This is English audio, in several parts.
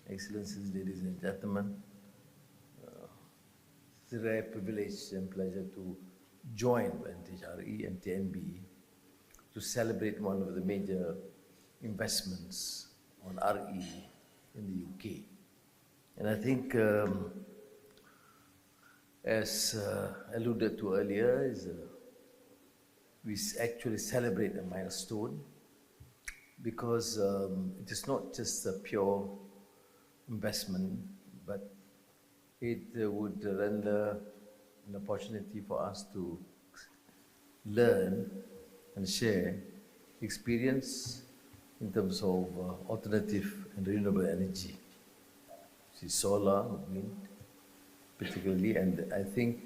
Excellencies, ladies and gentlemen, it's a rare privilege and pleasure to join RE and TNB to celebrate one of the major investments on RE in the UK. And I think, as alluded to earlier, we actually celebrate a milestone because it is not just a pure investment, but it would render an opportunity for us to learn and share experience in terms of alternative and renewable energy, see solar, wind, particularly, and I think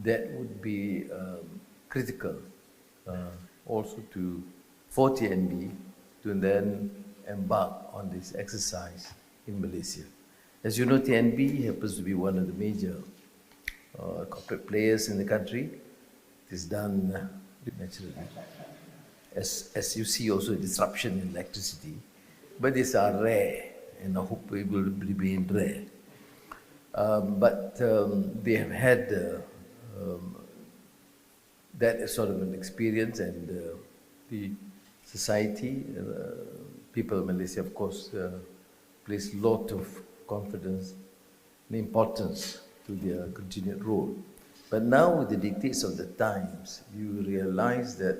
that would be critical also for TNB to then embark on this exercise in Malaysia. As you know, TNB happens to be one of the major corporate players in the country. It is done naturally. As you see also disruption in electricity, but these are rare, and I hope it will remain rare. But they have had that sort of an experience, and the society, people of Malaysia, of course, place a lot of confidence and importance to their continued role. But now, with the dictates of the times, you realize that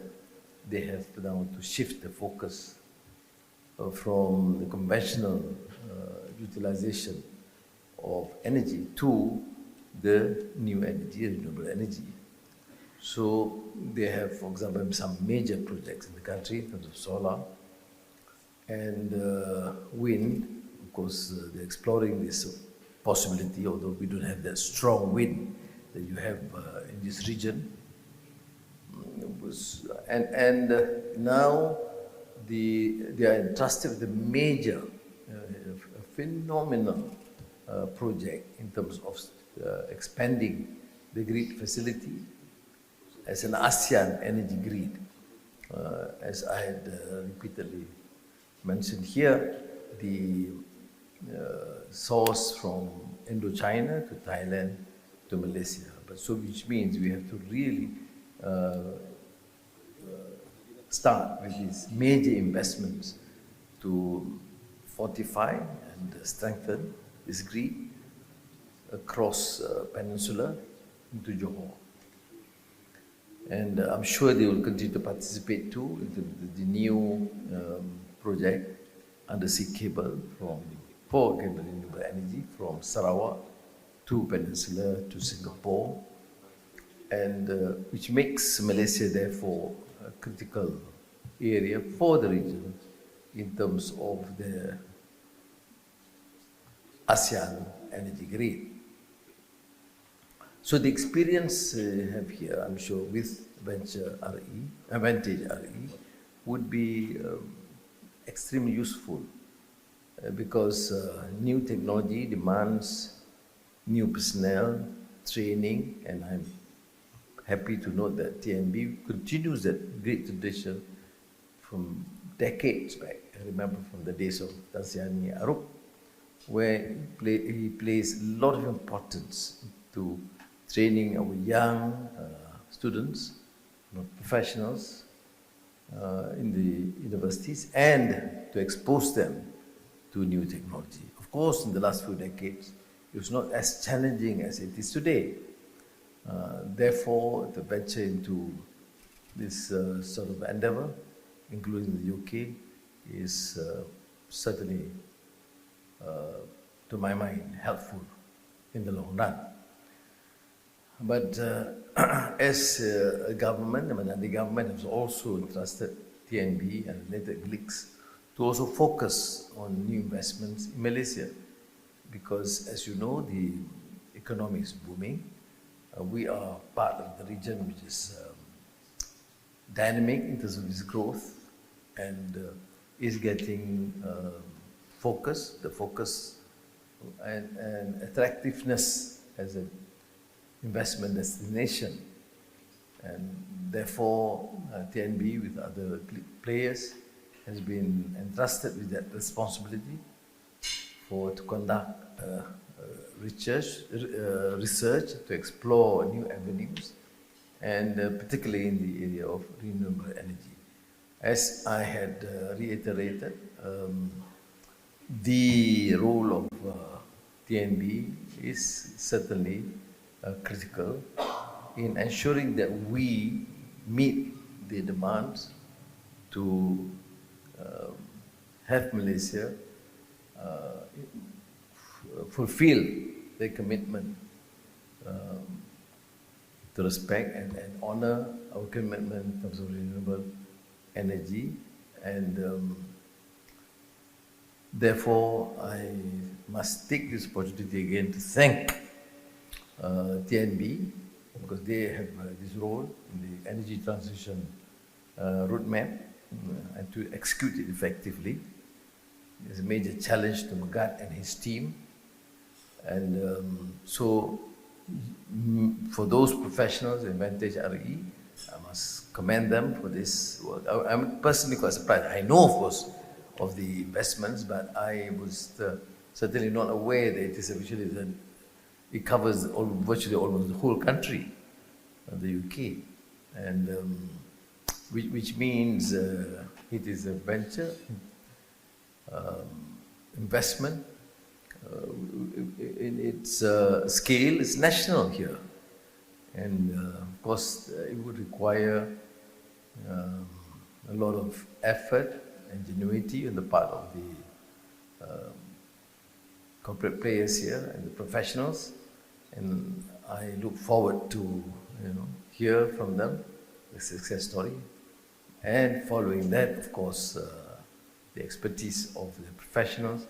they have now to shift the focus from the conventional utilization of energy to the new energy, renewable energy. So they have, for example, some major projects in the country in terms of solar and wind. Of course, they're exploring this possibility, although we don't have that strong wind that you have in this region. And now they are entrusted with a major, phenomenal project in terms of expanding the grid facility as an ASEAN energy grid. As I had repeatedly mentioned here, the source from Indochina to Thailand to Malaysia. But so which means we have to really start with these major investments to fortify and strengthen this grid across peninsula into Johor. And I'm sure they will continue to participate too in the new project undersea cable for renewable energy from Sarawak to Peninsula to Singapore, and which makes Malaysia therefore a critical area for the region in terms of the ASEAN energy grid. So the experience have here, I'm sure, with Vantage RE would be extremely useful because new technology demands new personnel, training, and I'm happy to note that TNB continues that great tradition from decades back. I remember from the days of Tan Siani Arup, where he placed a lot of importance to training our young students, professionals in the universities, and to expose them to new technology. Of course, in the last few decades, it was not as challenging as it is today. Therefore, the venture into this sort of endeavor, including the UK, is certainly, to my mind, helpful in the long run. But as a government, the government has also entrusted TNB and related GLICs to also focus on new investments in Malaysia, because as you know, the economy is booming. We are part of the region which is dynamic in terms of its growth and is getting the focus and attractiveness as an investment destination. And therefore, TNB with other players has been entrusted with that responsibility to conduct research to explore new avenues, and particularly in the area of renewable energy. As I had reiterated, the role of TNB is certainly critical in ensuring that we meet the demands to have Malaysia fulfill their commitment to respect and honor our commitment in terms of renewable energy. And therefore, I must take this opportunity again to thank TNB, because they have this role in the energy transition roadmap and to execute it effectively. It's a major challenge to Megawatt and his team. And so for those professionals in Vantage RE, I must commend them for this work. I'm personally quite surprised. I know, of course, of the investments, but I was certainly not aware that it is actually it covers virtually almost the whole country, the UK, and which means it is a venture investment in its scale. It's national here, and of course it would require a lot of effort and ingenuity on the part of the corporate players here and the professionals, and I look forward to hear from them the success story, and following that, of course, the expertise of the professionals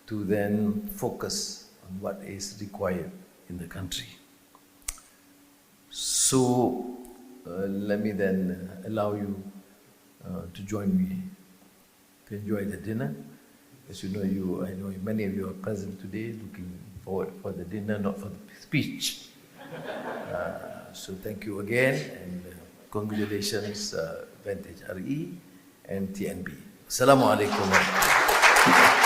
to then focus on what is required in the country. So let me then allow you to join me to enjoy the dinner. As you know, I know many of you are present today, looking forward for the dinner, not for the speech. So thank you again, and congratulations, Vantage RE and TNB. Assalamualaikum.